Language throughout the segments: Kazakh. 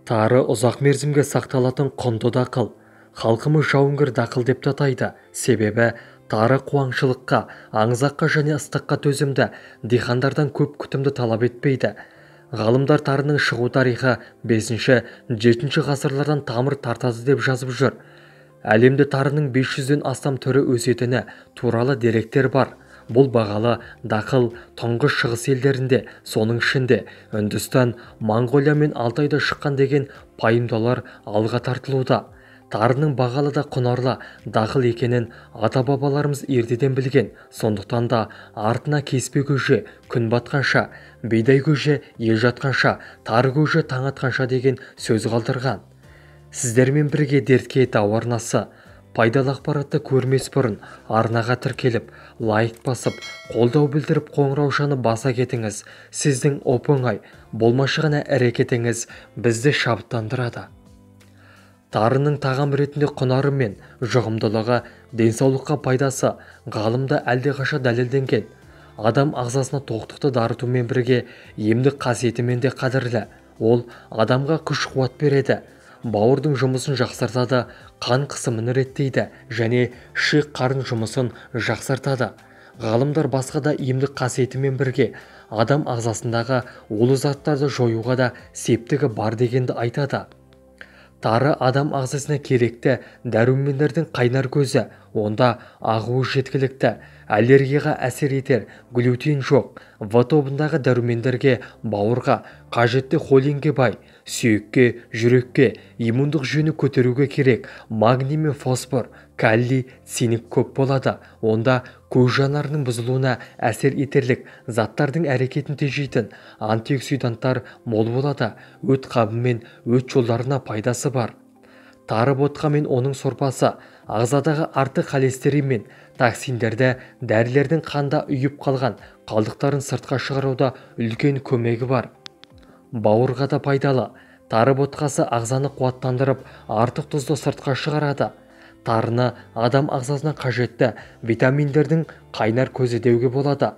Тары ұзақ мерзімге сақталатын құнды дақыл. Халқымыз жауынгер дақыл деп те атайды. Себебі тары қуаңшылыққа, аңызаққа және ыстыққа төзімді, диқандардан көп күтімді талап етпейді. Ғалымдар тарының шығу тарихы 5-7 ғасырлардан тамыр тартады деп жазып жүр. Әлемде тарының 500-ден астам түрі өсетіні туралы деректер бар. Бұл бағалы дақыл тұңғыш шығыс елдерінде, соның ішінде Үндістан, Моңғолия мен Алтайда шыққан деген пайымдаулар алға тартылуда. Тарының бағалы да құнарлы дақыл екенін ата-бабаларымыз ертеден білген. Сондықтан да артына кеспе көже күн батқанша, бидай көже ел жатқанша, тары көже таң атқанша деген сөз қалдырған. Сіздермен бірге дертке дауа арнасы. Пайдалы ақпаратты көрмес бұрын арнаға тіркеліп, лайк басып, қолдау білдіріп қоңыраушаны баса кетіңіз. Сіздің оп-оңай, болмашы ғана әрекетіңіз бізді шабыттандырады. Тарының тағам ретінде құнары мен жұғымдылығы, денсаулыққа пайдасы ғалымда әлдеқашан дәлелденген. Адам ағзасына тоқтықты дарытумен бірге емдік қасиетімен де қадірлі. Ол адамға күш-қуат береді, бауырдың жұмысын жақсартады, қан қысымын реттейді және ішек-қарын жұмысын жақсартады. Ғалымдар басқа да емдік қасиетімен бірге адам ағзасындағы улы заттарды жоюға да септігі бар дегенді айтады. Тары адам ағзасына керекті дәрумендердің қайнар көзі. Онда ағуы жеткілікті, аллергияға әсер етер глютен жоқ. В тобындағы дәрумендерге бауырға қажетті холинге бай, сүйекке, жүрекке, иммундық жүйені көтеруге керек магний мен фосфор, калий, цинк көп болады. Онда көз жанарының бұзылуына әсер етерлік заттардың әрекетін тежейтін антиоксиданттар мол болады. Өт қабы мен өт жолдарына пайдасы бар. Тары ботқа мен оның сорпасы ағзадағы артық холестерин мен токсиндерді дәрілердің қанда үйіп қалған қалдықтарын сыртқа шығаруда үлкен көмегі бар. Бауырға да пайдалы. Тары ботқасы ағзаны қуаттандырып, артық тұзды сыртқа шығарады. Тарыны адам ағзасына қажетті витаминдердің қайнар көзі деуге болады.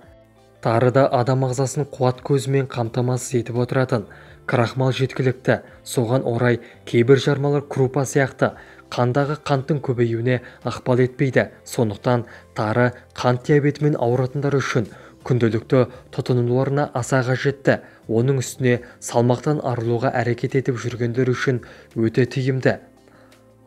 Тарыда адам ағзасын қуат көзімен қамтамасыз етіп отыратын крахмал жеткілікті. Соған орай кейбір жармалар крупа сияқты қандағы қанттың көбеюіне ықпал етпейді. Сондықтан тары қант диабетімен ауыратындар үшін күнделікті тұтынуларына аса қажетті. Оның үстіне салмақтан арылуға әрекет етіп жүргендер үшін өте тиімді.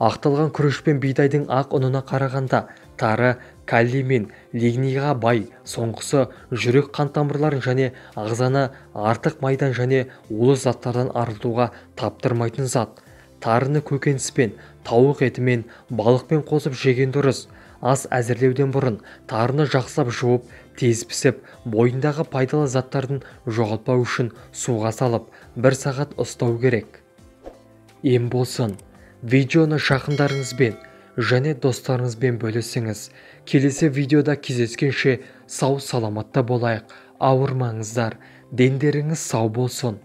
Ақталған күріш пен бидайдың ақ ұнына қарағанда тары калий мен лигнийға бай. Соңғысы жүрек қан тамырларын және ағзаны артық майдан және улы заттардан арылтуға таптырмайтын зат. Тарыны көкөніспен, тауық етімен, балықпен қосып жеген дұрыс. Ас әзірлеуден бұрын тарыны жақсылап жуып, тез пісіп, бойындағы пайдалы заттардың жоғалтпау үшін суға салып 1 сағат ұстау керек. Ем болсын. Видеоны жақындарыңызбен және достарыңызбен бөлісіңіз. Келесі видеода кездескенше сау саламатта болайық. Ауырмаңыздар, дендеріңіз сау болсын.